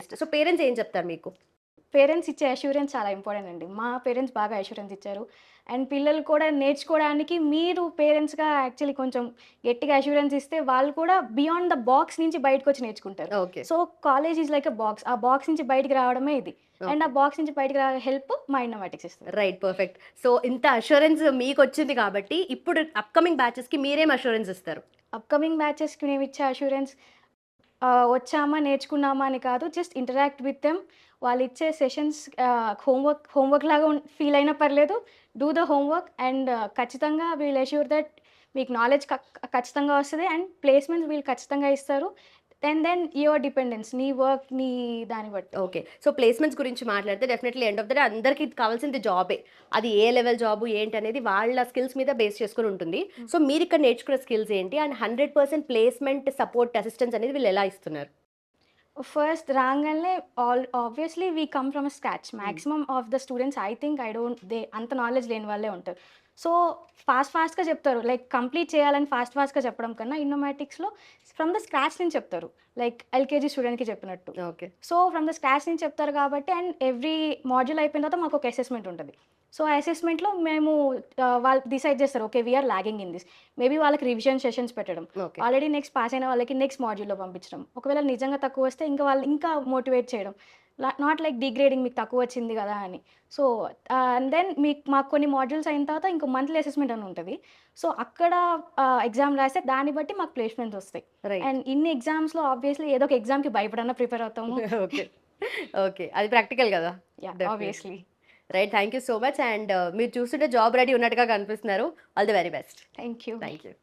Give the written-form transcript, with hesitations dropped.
Best. So parents ఏం చెప్తారు మీకు? పేరెంట్స్ ఇచ్చే అష్యూరెన్స్ చాలా ఇంపార్టెంట్ అండి. మా పేరెంట్స్ బాగా అష్యూరెన్స్ ఇచ్చారు. అండ్ పిల్లలు కూడా నేర్చుకోవడానికి మీరు పేరెంట్స్‌గా యాక్చువల్లీ కొంచెం గట్టిగా అష్యూరెన్స్ ఇస్తే వాళ్ళు కూడా బియాండ్ ద బాక్స్ నుంచి బయటకొచ్చి నేర్చుకుంటారు. Okay. So college is like a box. ఆ బాక్స్ నుంచి బయటికి రావడమే ఇది. అండ్ ఆ ఓకే. బాక్స్ నుంచి బయటికి హెల్ప్ మా ఇన్నోవాటిక్స్ ఇస్తది. రైట్. పర్ఫెక్ట్. సో ఇంత అష్యూరెన్స్ మీకొచ్చింది కాబట్టి ఇప్పుడు అప్‌కమింగ్ బ్యాచెస్‌కి మీరేం అష్యూరెన్స్ ఇస్తారు? అప్‌కమింగ్ బ్యాచెస్‌కి మేమిచ్చే అష్యూరెన్స్ వచ్చామా, నేర్చుకున్నామా అని కాదు. Just interact with them. వాళ్ళిచ్చే సెషన్స్ హోంవర్క్ లాగా ఫీల్ అయినా పర్లేదు. డూ ద హోంవర్క్ అండ్ ఖచ్చితంగా విల్ అష్యూర్ దట్ మీకు నాలెడ్జ్ ఖచ్చితంగా వస్తది. అండ్ ప్లేస్‌మెంట్స్ వీళ్ళు ఖచ్చితంగా ఇస్తారు. అండ్ దెన్ యువర్ డిపెండెన్స్ నీ వర్క్ నీ దాన్ని బట్టి. ఓకే. సో ప్లేస్‌మెంట్స్ గురించి మాట్లాడితే definitely end of the day అందరికి కావాల్సింది జాబే. అది ఏ లెవెల్ జాబు ఏంటనేది వాళ్ళ స్కిల్స్ మీద బేస్ చేసుకొని ఉంటుంది. హ్మ్. సో మీరిక్కడ నేర్చుకున్న స్కిల్స్ ఏంటి? అండ్ 100% ప్లేస్‌మెంట్ సపోర్ట్ అసిస్టెన్స్ అనేది వీళ్ళెలా ఇస్తున్నారు? ఫస్ట్ రాంగాల్నే obviously we come from scratch. Hmm. Maximum of the students I think I don't they అంత నాలెడ్జ్ లేని వాళ్ళే ఉంటారు. సో, ఫాస్ట్‌గా చెప్తారు. లైక్ కంప్లీట్ చేయాలని ఫాస్ట్‌గా చెప్పడం కన్నా ఇన్నోమాటిక్స్‌లో ఫ్రమ్ ద స్క్రాచ్ నుంచి చెప్తారు. లైక్ ఎల్‌కేజీ స్టూడెంట్‌కి చెప్పినట్టు. Okay. So, from the scratch నుంచి చెప్తారు కాబట్టి అండ్ ఎవ్రీ మాడ్యూల్ అయిపోయిన తర్వాత మాకొక అసెస్మెంట్ ఉంటది. సో, ఆ అసెస్మెంట్‌లో మేము వాళ్ళు డిసైడ్ చేస్తారు. Okay. We are logging in this. Maybe వాళ్ళకి రివిజన్ సెషన్స్ పెట్టడం. ఓకే. ఆల్రెడీ నెక్స్ట్ పాస్ అయిన వాళ్ళకి నెక్స్ట్ మాడ్యూల్‌లో పంపించడం. ఒకవేళ నిజంగా తక్కువొస్తే ఇంకా వాళ్ళు ఇంకా మోటివేట్ చేయడం. నాట్ లైక్ డిగ్రేడింగ్ మీకు తక్కువొచ్చింది గదా! అని. సో, అండ్ దెన్ మాకు కొన్ని మాడ్యూల్స్ అయిన తర్వాత ఇంకో మంత్లీ అసెస్మెంట్ అని ఉంటది. సో, అక్కడ ఎగ్జామ్ రాస్తే దాన్ని బట్టి మాకు ప్లేస్‌మెంట్స్ ఒస్తాయి. రైట్. అండ్ ఇన్ని ఎగ్జామ్స్‌లో ఆబ్వియస్లీ ఏదో ఒక ఎగ్జామ్‌కి భయపడన్నా ప్రిపేర్ అవుతాము. ఓకే. ఓకే. అది ప్రాక్టికల్ గదా! Yeah! Definitely. Obviously. Right. Thank you so much. And మీరు చూస్తుంటే జాబ్ రెడీ ఉన్నట్టుగా కనిపిస్తున్నారు. All the very best. Thank you. Thank you.